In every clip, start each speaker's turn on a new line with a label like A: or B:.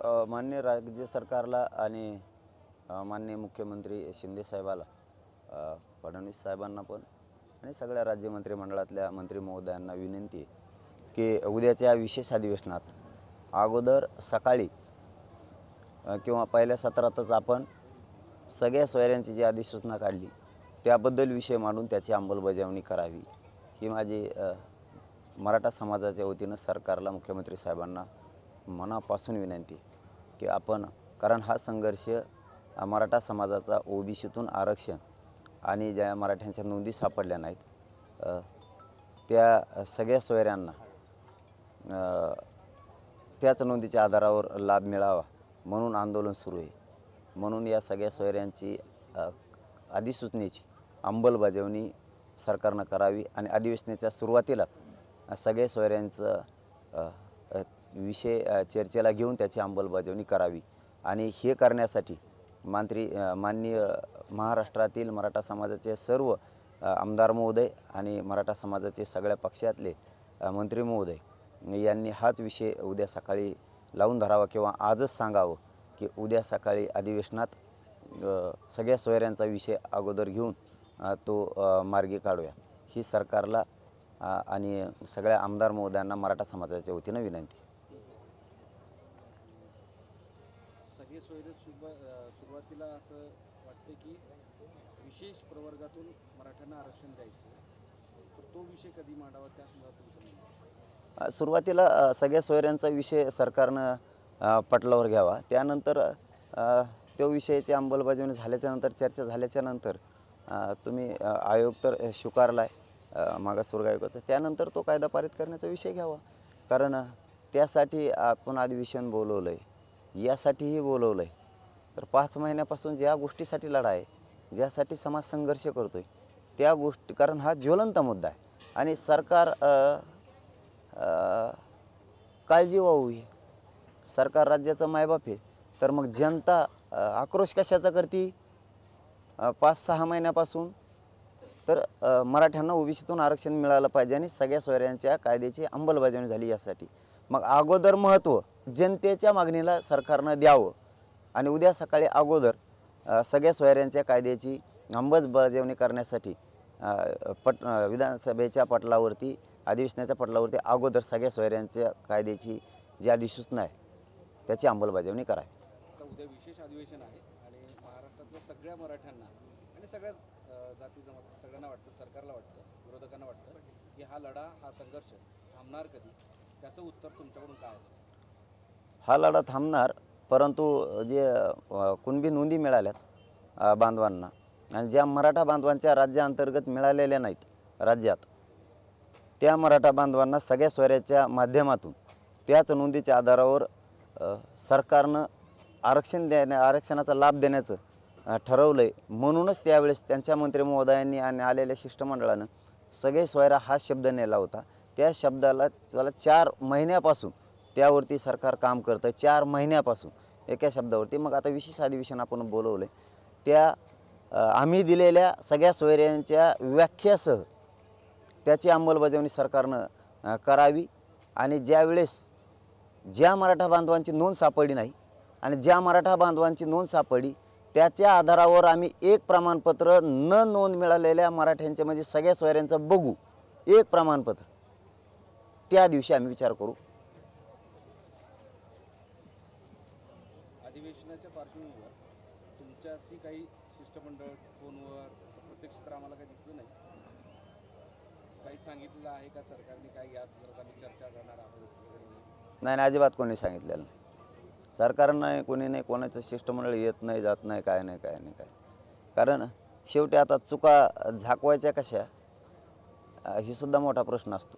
A: माननीय राज्य सरकारला आणि माननीय मुख्यमंत्री शिंदे साहेबाला, फडणवीस साहेबांना पण आणि सगळ्या राज्य मंत्रिमंडळातल्या मंत्री महोदयांना विनंती आहे की उद्याच्या विशेष अधिवेशनात अगोदर सकाळी किंवा पहिल्या सत्रातच आपण सगळ्या सोयऱ्यांची जी अधिसूचना काढली त्याबद्दल विषय मांडून त्याची अंमलबजावणी करावी, ही माझी मराठा समाजाच्या वतीनं सरकारला, मुख्यमंत्री साहेबांना मनापासून विनंती की आपण, कारण हा संघर्ष मराठा समाजाचा ओबीसीतून आरक्षण आणि ज्या मराठ्यांच्या नोंदी सापडल्या नाहीत त्या सगळ्या सोयऱ्यांना त्याच नोंदीच्या आधारावर लाभ मिळावा म्हणून आंदोलन सुरू आहे। म्हणून या सगळ्या सोयऱ्यांची अधिसूचनेची अंमलबजावणी सरकारनं करावी आणि अधिवेशनाच्या सुरुवातीलाच सगळ्या सोयऱ्यांचं विषय चर्चेला घेऊन त्याची अंमलबजावणी करावी। आणि हे करण्यासाठी माननीय महाराष्ट्रातील मराठा समाजाचे सर्व आमदार महोदय आणि मराठा समाजाचे सगळ्या पक्षातले मंत्री महोदय यांनी हाच विषय उद्या सकाळी लावून धरावा किंवा आजच सांगावं की उद्या सकाळी अधिवेशनात सगळ्या सोयऱ्यांचा विषय अगोदर घेऊन तो मार्गी काढूया, ही सरकारला आणि सगळ्या आमदार महोदयांना मराठा समाजाच्या वतीनं विनंती।
B: सगळे सोयरे सुरुवातीला असं वाटतं की विशेष प्रवर्गातून मराठ्यांना आरक्षण द्यायचं, तर तो विषय कधी मांडावा त्या संदर्भात तुमचं म्हणणं?
A: सुरुवातीला सगळ्या सोयऱ्यांचा विषय सरकारनं पटलावर घ्यावा, त्यानंतर तो विषयाची अंमलबजावणी झाल्याच्यानंतर, चर्चा झाल्याच्यानंतर तुम्ही आयोग तर स्वीकारला आहे मागासवर्ग आयोगाचा, त्यानंतर तो कायदा पारित करण्याचा विषय घ्यावा। कारण त्यासाठी आपण अधिवेशन बोलवलं आहे, यासाठीही बोलवलं आहे। तर 5 महिन्यापासून ज्या गोष्टीसाठी लढा आहे, ज्यासाठी समाज संघर्ष करतो आहे, त्या गोष्टी, कारण हा ज्वलंत मुद्दा आहे आणि सरकार काळजी व्हावी, सरकार राज्याचं मायबाप आहे, तर मग जनता आक्रोश कशाचा करते 5-6 महिन्यापासून, तर मराठ्यांना ओबीसीतून आरक्षण मिळालं पाहिजे आणि सगळ्या सोयऱ्यांच्या कायद्याची अंमलबजावणी झाली यासाठी। मग अगोदर महत्त्व जनतेच्या मागणीला सरकारनं द्यावं आणि उद्या सकाळी अगोदर सगळ्या सोयऱ्यांच्या कायद्याची अंमलबजावणी करण्यासाठी विधानसभेच्या पटलावरती, अधिवेशनाच्या पटलावरती अगोदर सगळ्या सोयऱ्यांच्या कायद्याची जी अधिसूचना आहे त्याची अंमलबजावणी करावी।
B: आता उद्या विशेष अधिवेशन आहे आणि महाराष्ट्रातल्या सगळ्या मराठ्यांना आणि सगळ्या जाती जमाती सगळ्यांना वाटतं, सरकारला वाटतं, विरोधकांना वाटतं की हा लढा, हा संघर्ष थांबणार कधी? त्याचं उत्तर तुमच्याकडून काय असेल?
A: हा लढा थांबणार, परंतु जे कुणबी नोंदी मिळाल्यात बांधवांना आणि ज्या मराठा बांधवांच्या राज्याअंतर्गत मिळालेल्या नाहीत राज्यात, त्या मराठा बांधवांना सगळ्या सोयऱ्याच्या माध्यमातून त्याच नोंदीच्या आधारावर सरकारनं आरक्षणाचा लाभ देण्याचं ठरवलं आहे। म्हणूनच त्यावेळेस त्यांच्या मंत्री महोदयांनी आणि आलेल्या शिष्टमंडळानं सगळे सोयरा हा शब्द नेला होता। त्या शब्दाला 4 महिन्यापासून त्यावरती सरकार काम करतं, 4 महिन्यापासून एका शब्दावरती। मग आता विशेष अधिवेशन आपण बोलवलं आहे, त्या आम्ही दिलेल्या सगळ्या सोयऱ्यांच्या व्याख्यासह त्याची अंमलबजावणी सरकारनं करावी आणि ज्या मराठा बांधवांची नोंद सापडली नाही आणि ज्या मराठा बांधवांची नोंद सापडली त्याच्या आधारावर आम्ही एक प्रमाणपत्र न नोंद मिळालेल्या मराठ्यांचे, म्हणजे सगळ्या सोयऱ्यांचं बघू एक प्रमाणपत्र, त्या दिवशी आम्ही विचार करू।
B: अधिवेशनाच्या पार्श्वभूमीवर तुमच्याशी काही शिष्टमंडळ फोनवर, प्रत्यक्ष तर आम्हाला काही दिसलं नाही, काही सांगितलं आहे का सरकारने, काय या संदर्भात आम्ही चर्चा करणार आहोत वगैरे?
A: नाही, अजिबात कोणी सांगितलेलं नाही, सरकारनं कोणी नाही, कोणाचं शिष्टमंडळ येत नाही, जात नाही, काय नाही। कारण शेवटी आता चुका झाकवायच्या कशा, ही सुद्धा मोठा प्रश्न असतो।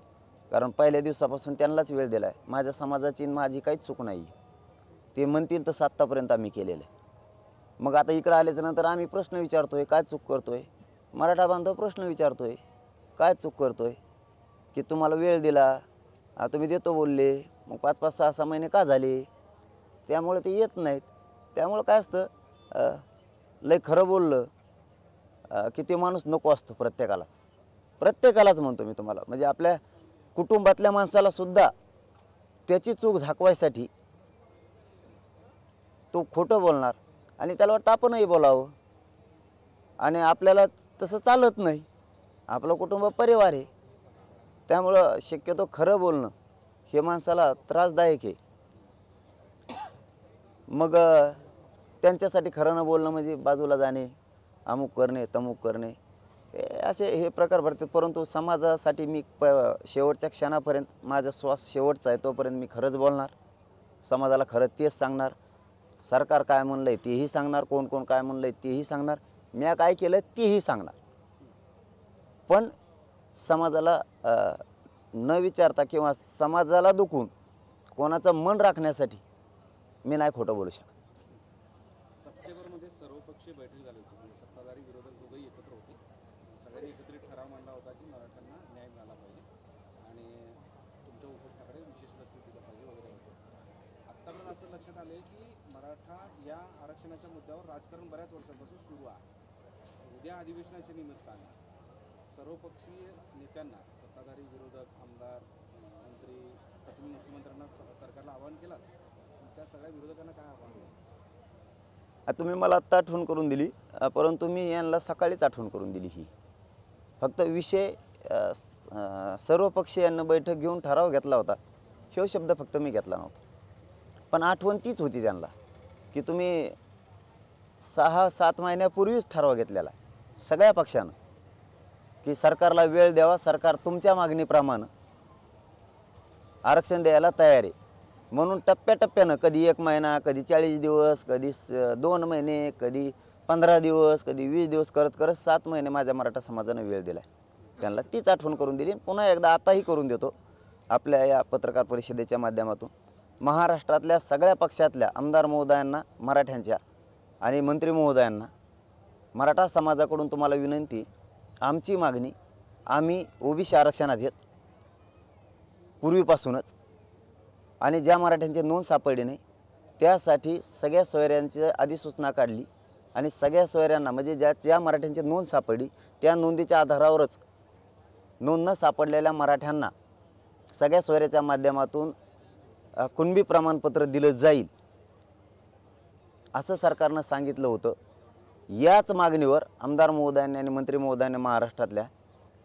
A: कारण पहिल्या दिवसापासून त्यांनाच वेळ दिला आहे, माझ्या समाजाची माझी काहीच चूक नाही, ते म्हणतील तसं आत्तापर्यंत आम्ही केलेलं आहे। मग आता इकडं आल्याच्यानंतर आम्ही प्रश्न विचारतोय, काय चूक करतोय? मराठा बांधव प्रश्न विचारतोय, काय चूक करतोय? की तुम्हाला वेळ दिला, तुम्ही देतो बोलले, मग 5-5, 6-6 महिने का झाले? त्यामुळे ते येत नाहीत। त्यामुळं काय असतं, लय खरं बोललं की ते माणूस नको असतो प्रत्येकालाच म्हणतो मी तुम्हाला, म्हणजे आपल्या कुटुंबातल्या माणसाला सुद्धा त्याची चूक झाकवायसाठी तो खोटं बोलणार आणि त्याला वाटतं आपणही बोलावं आणि आपल्याला तसं चालत नाही. आपलं कुटुंब परिवार आहे. त्यामुळं शक्यतो खरं बोलणं हे माणसाला त्रासदायक आहे. मग त्यांच्यासाठी खरं न बोलणं म्हणजे बाजूला जाणे, अमुक करणे, तमुक करणे, हे प्रकार भरतात. परंतु समाजासाठी मी शेवटच्या क्षणापर्यंत माझा श्वास शेवटचा आहे तोपर्यंत मी खरंच बोलणार. समाजाला खरं तेच सांगणार. सरकार काय म्हणलं आहे तेही सांगणार, कोण कोण काय म्हणलं आहे तेही सांगणार, मी काय केलं तेही सांगणार. पण समाजाला न विचारता किंवा समाजाला दुखून कोणाचं मन राखण्यासाठी मी नाही खोटं बोलू शकत.
B: सप्टेंबरमध्ये सर्वपक्षीय बैठक झाली होती. म्हणजे सत्ताधारी विरोधक दोघंही एकत्र होते. सगळ्यांनी एकत्रित ठराव मांडला होता की मराठ्यांना न्याय मिळाला पाहिजे आणि तुमच्या उपोषणाकडे विशेष लक्ष दिलं पाहिजे वगैरे वगैरे. आत्तापर्यंत असं लक्षात आलं की मराठा या आरक्षणाच्या मुद्द्यावर राजकारण बऱ्याच वर्षांपासून सुरू आहे. उद्या अधिवेशनाच्या निमित्तानं सर्वपक्षीय नेत्यांना, सत्ताधारी, विरोधक, आमदार, मंत्री, तर तुम्ही मुख्यमंत्र्यांना सरकारला आवाहन केलं, त्या सगळ्या विरोधकांना काय आव्हान केलं?
A: तुम्ही मला आत्ता आठवण करून दिली, परंतु मी यांना सकाळीच आठवण करून दिली. ही फक्त विषय सर्वपक्षीयांना बैठक घेऊन ठराव घेतला होता, हे शब्द फक्त मी घेतला नव्हता. पण आठवण तीच होती त्यांना की तुम्ही 6-7 महिन्यापूर्वीच ठराव घेतलेला सगळ्या पक्षानं की सरकारला वेळ द्यावा, सरकार तुमच्या मागणीप्रमाणे आरक्षण द्यायला तयार आहे. म्हणून टप्प्याटप्प्यानं कधी 1 महिना, कधी 40 दिवस, कधी 2 महिने, कधी 15 दिवस, कधी 20 दिवस करत करत 7 महिने माझ्या मराठा समाजानं वेळ दिला आहे. त्यांना तीच आठवण करून दिली. पुन्हा एकदा आताही करून देतो आपल्या या पत्रकार परिषदेच्या माध्यमातून. महाराष्ट्रातल्या सगळ्या पक्षातल्या आमदार महोदयांना, मराठ्यांच्या आणि मंत्री महोदयांना, मराठा समाजाकडून तुम्हाला विनंती, आमची मागणी आम्ही ओबीसी आरक्षणात आहेत पूर्वीपासूनच, आणि ज्या मराठ्यांची नोंद सापडली नाही त्यासाठी सगळ्या सोयऱ्यांची अधिसूचना काढली आणि सगळ्या सोयऱ्यांना म्हणजे ज्या मराठ्यांची नोंद सापडली त्या नोंदीच्या आधारावरच नोंद न सापडलेल्या मराठ्यांना सगळ्या सोयऱ्याच्या माध्यमातून कुणबी प्रमाणपत्र दिलं जाईल असं सरकारनं सांगितलं होतं. याच मागणीवर आमदार महोदयांनी आणि मंत्री महोदयांनी महाराष्ट्रातल्या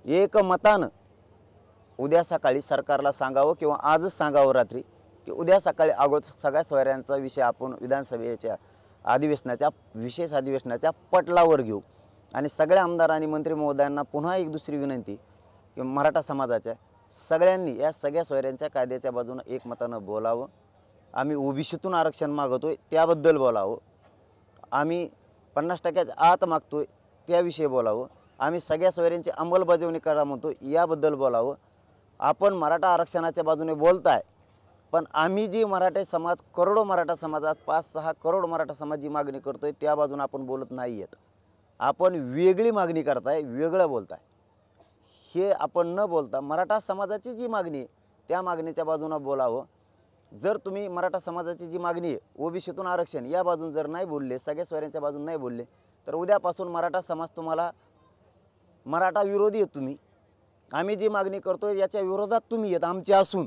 A: एकमतानं उद्या सकाळी सरकारला सांगावं किंवा आजच सांगावं रात्री की उद्या सकाळी अगोदर सगळ्या सोयऱ्यांचा विषय आपण विधानसभेच्या अधिवेशनाच्या विशेष अधिवेशनाच्या पटलावर घेऊ. आणि सगळ्या आमदार आणि मंत्री महोदयांना पुन्हा एक दुसरी विनंती की मराठा समाजाच्या सगळ्यांनी या सगळ्या सोयऱ्यांच्या कायद्याच्या बाजूनं एकमतानं बोलावं. आम्ही ओबीसीतून आरक्षण मागतोय त्याबद्दल बोलावं. आम्ही 50% आत मागतोय त्याविषयी बोलावं. आम्ही सगळ्या सोयऱ्यांची अंमलबजावणी करा म्हणतो याबद्दल बोलावं. आपण मराठा आरक्षणाच्या बाजूने बोलताय, पण आम्ही जी मराठा समाज, करोडो मराठा समाज, आज 5-6 करोड मराठा समाज जी मागणी करतोय त्या बाजून आपण बोलत नाही आहेत. आपण वेगळी मागणी करताय, वेगळं बोलताय. हे आपण न बोलता मराठा समाजाची जी मागणी आहे त्या मागणीच्या बाजूनं बोलावं. जर तुम्ही मराठा समाजाची जी मागणी आहे ओबीसीतून आरक्षण या बाजून जर नाही बोलले, सगळ्या सोयऱ्यांच्या बाजून नाही बोलले, तर उद्यापासून मराठा समाज तुम्हाला मराठा विरोधी आहेत. तुम्ही आम्ही जी मागणी करतोय याच्या विरोधात तुम्ही येत आमचे असून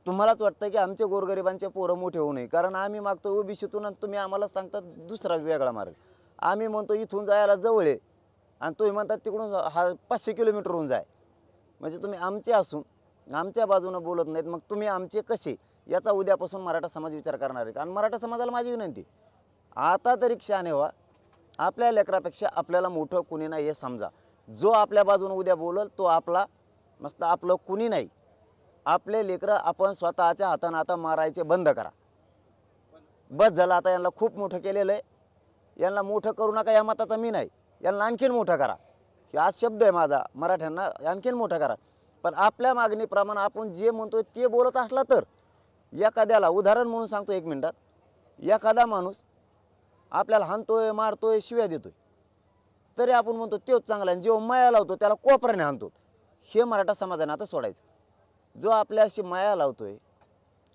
A: तुम्हालाच वाटतं की आमचे गोरगरिबांचे पोरं मोठे होऊ नये, कारण आम्ही मागतो ओबीसीतून आणि तुम्ही आम्हाला सांगता दुसरा वेगळा मार्ग. आम्ही म्हणतो इथून जायला जवळ आहे आणि तुम्ही म्हणतात तिकडून 500 किलोमीटरहून जाय. म्हणजे तुम्ही आमचे असून आमच्या बाजूनं बोलत नाहीत. मग तुम्ही आमचे कसे याचा उद्यापासून मराठा समाज विचार करणार आहे. आणि मराठा समाजाला माझी विनंती, आता तरी शहाणे व्हा. आपल्या लेकरापेक्षा आपल्याला मोठं कुणी नाही हे समजा. जो आपल्या बाजूनं उद्या बोलल तो आपला, मस्त आपलं कुणी नाही. आपले लेकरं आपण स्वतःच्या हातानं आता मारायचे बंद करा. बस झालं, आता यांना खूप मोठं केलेलं आहे. यांना मोठं करू नका या मताचा मी नाही. यांना आणखीन मोठं करा. हे आज शब्द आहे माझा मराठ्यांना, आणखीन मोठं करा. पण आपल्या मागणीप्रमाणे आपण जे म्हणतोय ते बोलत असला तर एखाद्याला उदाहरण म्हणून सांगतो 1 मिनिटात, एखादा माणूस आपल्याला हाणतोय, मारतोय, शिव्या देतोय, तरी आपण म्हणतो तोच चांगला आहे. जेव्हा माया लावतो त्याला कोपऱ्याने हाणतो. हे मराठा समाजाने आता सोडायचं. जो आपल्याशी माया लावतोय,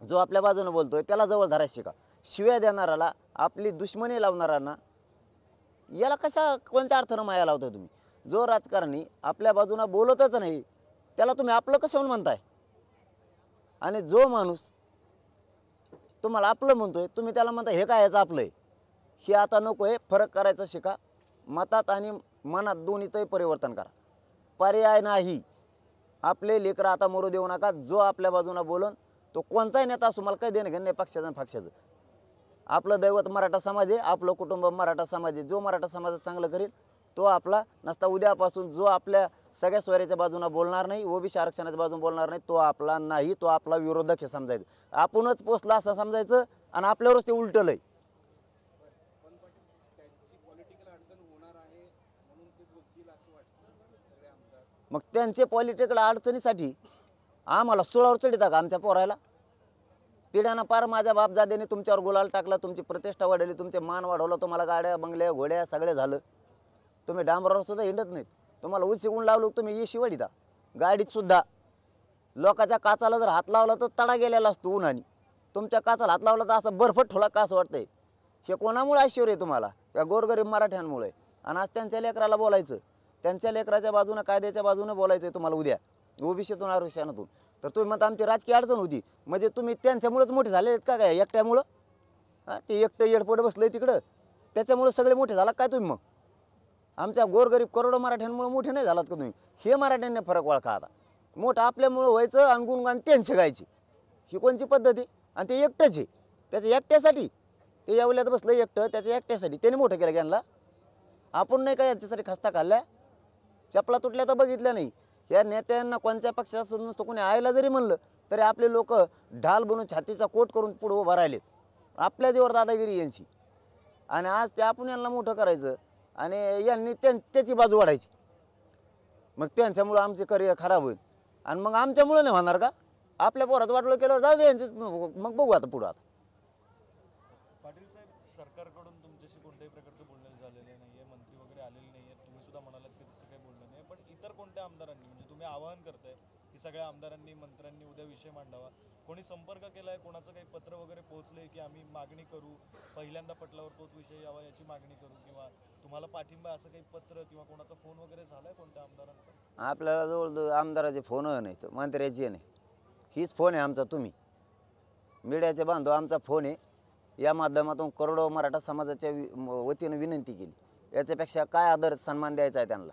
A: जो आपल्या बाजूनं बोलतोय त्याला जवळ धरायला शिका. शिव्या देणाराला, आपली दुश्मनी लावणाऱ्यांना याला कोणत्या अर्थानं माया लावताय तुम्ही? जो राजकारणी आपल्या बाजूनं बोलतच नाही त्याला तुम्ही आपलं कसं म्हणताय? आणि जो माणूस तुम्हाला आपलं म्हणतोय, तुम्ही त्याला म्हणता हे काय याचं आपलं आहे. हे आता नको आहे, फरक करायचा शिका. मतात आणि मनात दोन्हीतही परिवर्तन करा. पर्याय नाही. आपले लेकरं आता मरू देऊ नका. जो आपल्या बाजूला बोलन तो कोणताही नेता असो, मला काही देणं घेणं नाही पक्षाचं आणि पक्षाचं. आपलं दैवत मराठा समाज आहे, आपलं कुटुंब मराठा समाज आहे. जो मराठा समाजात चांगलं करेल तो आपला नसता. उद्यापासून जो आपल्या सगळ्या स्वैराच्या बाजूने बोलणार नाही, ओबीसी आरक्षणाच्या बाजूने बोलणार नाही, तो आपला नाही, तो आपला विरोधक हे समजायचं. आपणच पोचला असं समजायचं आणि आपल्यावरच ते उलटलंय.
B: पण त्यांची पॉलिटिकल अडचण होणार आहे म्हणून ते बोलतील असं वाटतं सगळे आमदार.
A: मग त्यांचे पॉलिटिकल अडचणीसाठी आम्हाला सुळावर चढिता का आमच्या पोरायला? पिढ्यानं पार माझ्या बापजादेने तुमच्यावर गुलाल टाकला, तुमची प्रतिष्ठा वाढवली, तुमचे मान वाढवलं, तुम्हाला गाड्या बंगल्या घोड्या सगळे झालं. तुम्ही डांबरावर सुद्धा हिंडत नाहीत. तुम्हाला उशी गुण लावलो तुम्ही येशी वडीता गाडीत सुद्धा. लोकांच्या काचाला जर हात लावला तर तडा गेलेला असतो उन्हाने. तुमच्या काचाला हात लावला तर असं बर्फट ठोला का असं वाटतंय. हे कोणामुळे ऐश्वर्य आहे तुम्हाला? या गोरगरीब मराठ्यांमुळे. आणि आज त्यांच्या लेकराला बोलायचं, त्यांच्या लेकराच्या बाजूनं कायद्याच्या बाजूनं बोलायचं आहे तुम्हाला उद्या ओबीसीतून आरक्षणातून. तर तुम्ही म्हणता आमची राजकीय अडचण होती, म्हणजे तुम्ही त्यांच्यामुळेच मोठे झाले आहेत का काय एकट्यामुळं? हां, ते एकटं येडपड बसलं आहे तिकडं, त्याच्यामुळं सगळे मोठे झाला काय तुम्ही? मग आमच्या गोरगरीब करोडो मराठ्यांमुळे मोठे नाही झालात का तुम्ही? हे मराठ्यांनी फरक ओळखा आता. मोठं आपल्यामुळं व्हायचं आणि गुणगान त्यांचे गायचे. ही कोणची पद्धत आहे? आणि ते एकटंच आहे. त्याच्या एकट्यासाठी ते यावल्यात बसलं एकटं, त्याच्या एकट्यासाठी त्याने मोठं केलं ज्ञानला. आपण नाही का यांच्यासाठी खस्ता खाल्ल्या? चपला तुटल्या तर बघितल्या नाही. या नेत्यांना कोणत्या पक्षाचं नसतं, कोणी आयला जरी म्हणलं तरी आपले लोक ढाल बनवून छातीचा कोट करून पुढे उभा राहिलेत. आपल्या जीवर दादागिरी यांची. आणि आज ते आपण यांना मोठं करायचं आणि यांनी त्याची बाजू वाढायची. मग त्यांच्यामुळं आमचे करिअर खराब होईल. आणि मग आमच्यामुळं नाही होणार का? आपल्या पोरात वाटलं केलं जाऊ दे यांचं, मग बघू आता पुढं. आता
C: पाटील साहेब, सरकारकडून तुमच्याशी कोणत्याही प्रकारचं बोलणं झालेलं नाही आहे, मंत्री वगैरे आलेले नाही आहेत, तुम्ही सुद्धा म्हणालात की तसं काही बोलणं नाही. पण इतर कोणत्या आमदारांनी, म्हणजे तुम्ही आवाहन करताय की सगळ्या आमदारांनी मंत्र्यांनी उद्या विषय मांडावा, कोणी संपर्क केला आहे, कोणाचं काही पत्र वगैरे पोहोचले की आम्ही मागणी करू, पहिल्यांदा पटलावर तोच विषय यावा याची मागणी करू, किंवा तुम्हाला पाठिंबा असं काही पत्र किंवा कोणाचा फोन वगैरे झाला आहे कोणत्या आमदारांचा?
A: आपल्याला जवळ आमदाराचे फोन नाहीत, मंत्र्याचे नाही. हीच फोन आहे आमचा. तुम्ही मीडियाचे बांधव, आमचा फोन आहे. या माध्यमातून करोडो मराठा समाजाच्या वतीनं विनंती केली. याच्यापेक्षा काय आदर सन्मान द्यायचा आहे त्यांना?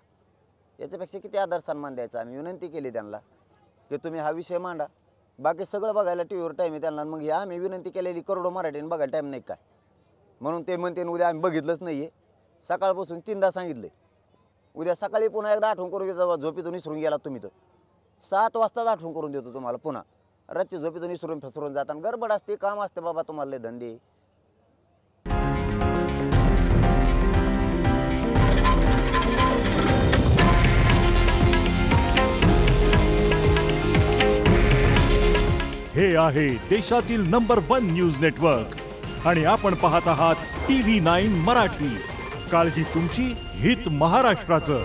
A: याच्यापेक्षा किती आदर सन्मान द्यायचा? आम्ही विनंती केली त्यांना की तुम्ही हा विषय मांडा. बाकी सगळं बघायला टी व्हीवर टाईम आहे त्यांना. मग हे आम्ही विनंती केलेली करोडो मराठीने बघायला टाईम नाही काय? म्हणून ते म्हणते उद्या आम्ही बघितलंच नाही आहे. सकाळपासून 3दा सांगितलं. उद्या सकाळी पुन्हा एकदा आठवण करून देतो. झोपेतून विसरून गेला तुम्ही तर 7 वाजताच आठवण करून देतो तुम्हाला पुन्हा. रातची झोपेतून विसरून फसरून जाताना गडबड असते, काम असते बाबा तुम्हाला लय धंदे.
D: हे आहे देशातील नंबर 1 न्यूज नेटवर्क आणि आपण पाहत आहात TV9 मराठी. काळजी तुमची, हित महाराष्ट्राचं.